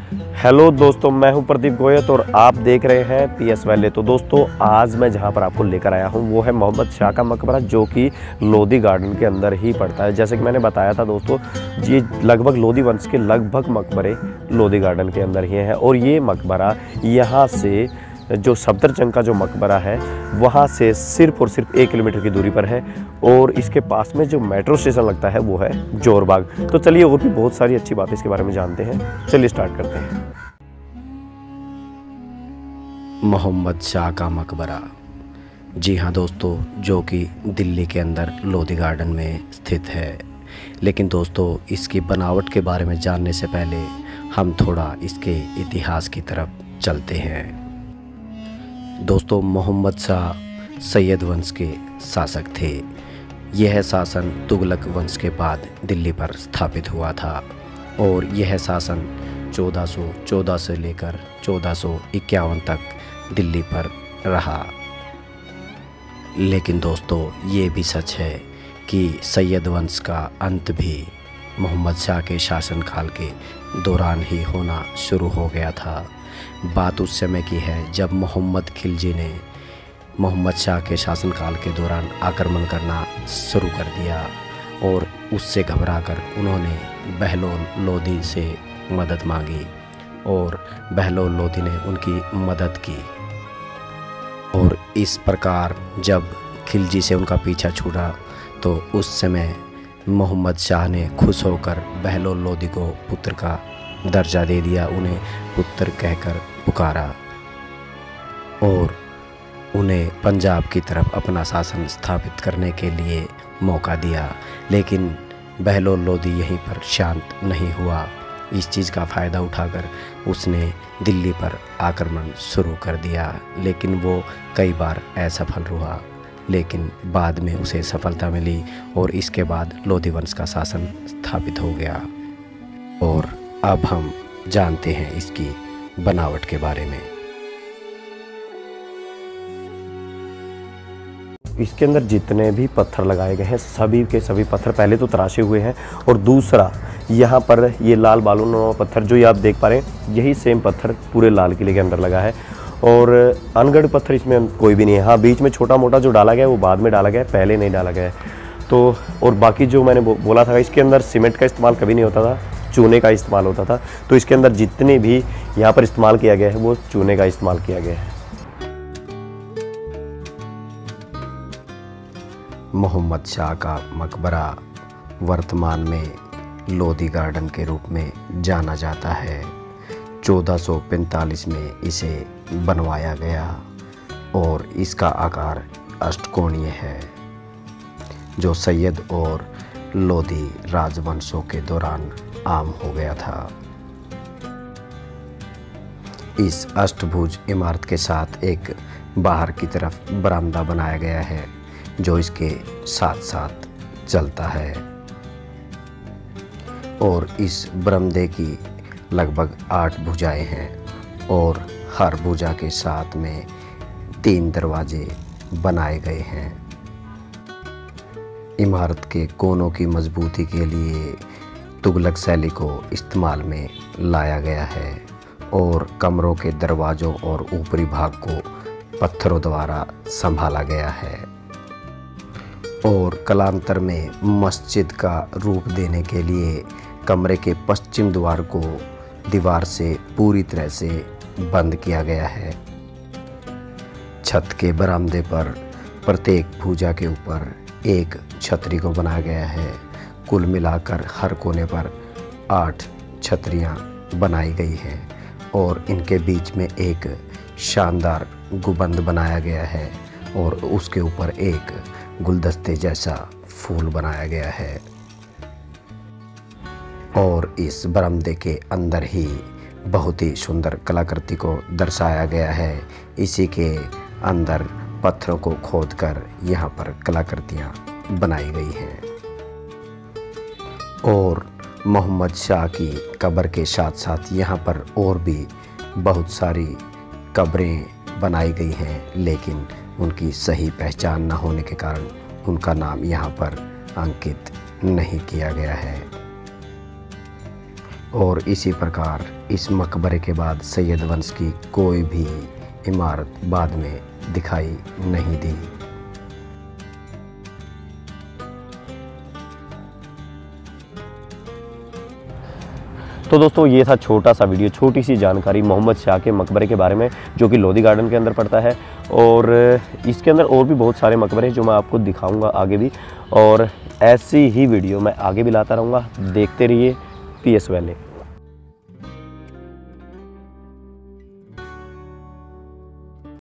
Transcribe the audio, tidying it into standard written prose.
Hello दोस्तों, मैं हूं प्रदीप गोयत और आप देख रहे हैं पीएस वैली। तो दोस्तों, आज मैं जहां पर आपको लेकर आया हूं वो है मोहम्मद शाह का मकबरा, जो कि लोधी गार्डन के अंदर ही पड़ता है। जैसे कि मैंने बताया था दोस्तों, ये लगभग लोधी वंश के लगभग मकबरे लोधी गार्डन के अंदर ही हैं। और ये मकबरा यहाँ से जो सफदरजंग का जो मकबरा है वहाँ से सिर्फ और सिर्फ 1 किलोमीटर की दूरी पर है। और इसके पास में जो मेट्रो स्टेशन लगता है वो है जोरबाग। तो चलिए और भी बहुत सारी अच्छी बातें इसके बारे में जानते हैं। चलिए स्टार्ट करते हैं। मोहम्मद शाह का मकबरा, जी हाँ दोस्तों, जो कि दिल्ली के अंदर लोधी गार्डन में स्थित है। लेकिन दोस्तों, इसकी बनावट के बारे में जानने से पहले हम थोड़ा इसके इतिहास की तरफ चलते हैं। दोस्तों, मोहम्मद शाह सैयद वंश के शासक थे। यह शासन तुगलक वंश के बाद दिल्ली पर स्थापित हुआ था और यह शासन 1414 से लेकर 1451 तक दिल्ली पर रहा। लेकिन दोस्तों, ये भी सच है कि सैयद वंश का अंत भी मोहम्मद शाह के शासनकाल के दौरान ही होना शुरू हो गया था। बात उस समय की है जब मोहम्मद खिलजी ने मोहम्मद शाह के शासनकाल के दौरान आक्रमण करना शुरू कर दिया और उससे घबराकर उन्होंने बहलोल लोधी से मदद मांगी और बहलोल लोधी ने उनकी मदद की। और इस प्रकार जब खिलजी से उनका पीछा छूटा तो उस समय मोहम्मद शाह ने खुश होकर बहलोल लोधी को पुत्र का दर्जा दे दिया, उन्हें पुत्र कहकर पुकारा और उन्हें पंजाब की तरफ अपना शासन स्थापित करने के लिए मौका दिया। लेकिन बहलोल लोधी यहीं पर शांत नहीं हुआ। इस चीज़ का फ़ायदा उठाकर उसने दिल्ली पर आक्रमण शुरू कर दिया, लेकिन वो कई बार असफल हुआ। लेकिन बाद में उसे सफलता मिली और इसके बाद लोधी वंश का शासन स्थापित हो गया। और अब हम जानते हैं इसकी बनावट के बारे में। इसके अंदर जितने भी पत्थर लगाए गए हैं सभी के सभी पत्थर पहले तो तराशे हुए हैं, और दूसरा यहाँ पर ये लाल बालूनुमा पत्थर जो ये आप देख पा रहे हैं, यही सेम पत्थर पूरे लाल किले के अंदर लगा है। और अनगढ़ पत्थर इसमें कोई भी नहीं है। हाँ, बीच में छोटा मोटा जो डाला गया है वो बाद में डाला गया है, पहले नहीं डाला गया है। तो और बाकी जो मैंने बोला था, इसके अंदर सीमेंट का इस्तेमाल कभी नहीं होता था, चूने का इस्तेमाल होता था। तो इसके अंदर जितने भी यहाँ पर इस्तेमाल किया गया है वो चूने का इस्तेमाल किया गया है। मोहम्मद शाह का मकबरा वर्तमान में लोधी गार्डन के रूप में जाना जाता है। 1445 में इसे बनवाया गया और इसका आकार अष्टकोणीय है, जो सैयद और लोधी राजवंशों के दौरान आम हो गया था। इस अष्टभुज इमारत के साथ एक बाहर की तरफ बरामदा बनाया गया है जो इसके साथ साथ चलता है। और इस बरामदे की लगभग 8 भुजाएं हैं और हर भुजा के साथ में 3 दरवाजे बनाए गए हैं। इमारत के कोनों की मजबूती के लिए तुगलक शैली को इस्तेमाल में लाया गया है और कमरों के दरवाज़ों और ऊपरी भाग को पत्थरों द्वारा संभाला गया है। और कालांतर में मस्जिद का रूप देने के लिए कमरे के पश्चिम द्वार को दीवार से पूरी तरह से बंद किया गया है। छत के बरामदे पर प्रत्येक भुजा के ऊपर एक छतरी को बनाया गया है। कुल मिलाकर हर कोने पर 8 छतरियां बनाई गई हैं और इनके बीच में एक शानदार गुंबद बनाया गया है और उसके ऊपर एक गुलदस्ते जैसा फूल बनाया गया है। और इस बरामदे के अंदर ही बहुत ही सुंदर कलाकृति को दर्शाया गया है। इसी के अंदर पत्थरों को खोदकर यहाँ पर कलाकृतियाँ बनाई गई हैं। और मोहम्मद शाह की कब्र के साथ साथ यहाँ पर और भी बहुत सारी कब्रें बनाई गई हैं, लेकिन उनकी सही पहचान न होने के कारण उनका नाम यहाँ पर अंकित नहीं किया गया है। और इसी प्रकार इस मकबरे के बाद सैयद वंश की कोई भी इमारत बाद में दिखाई नहीं दी। तो दोस्तों ये था छोटा सा वीडियो, छोटी सी जानकारी मोहम्मद शाह के मकबरे के बारे में, जो कि लोधी गार्डन के अंदर पड़ता है। और इसके अंदर और भी बहुत सारे मकबरे हैं जो मैं आपको दिखाऊंगा आगे भी, और ऐसी ही वीडियो मैं आगे भी लाता रहूँगा। देखते रहिए PS वैले।